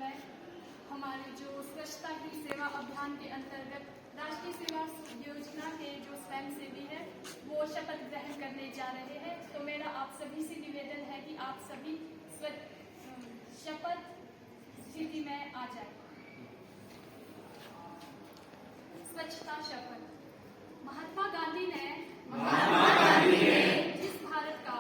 में हमारे जो स्वच्छता ही सेवा अभियान के अंतर्गत राष्ट्रीय सेवा योजना के जो स्वयंसेवी है वो शपथ ग्रहण करने जा रहे हैं। तो मेरा आप सभी से निवेदन है कि आप सभी शपथ स्थिति में आ जाए। स्वच्छता शपथ। महात्मा गांधी ने जिस भारत का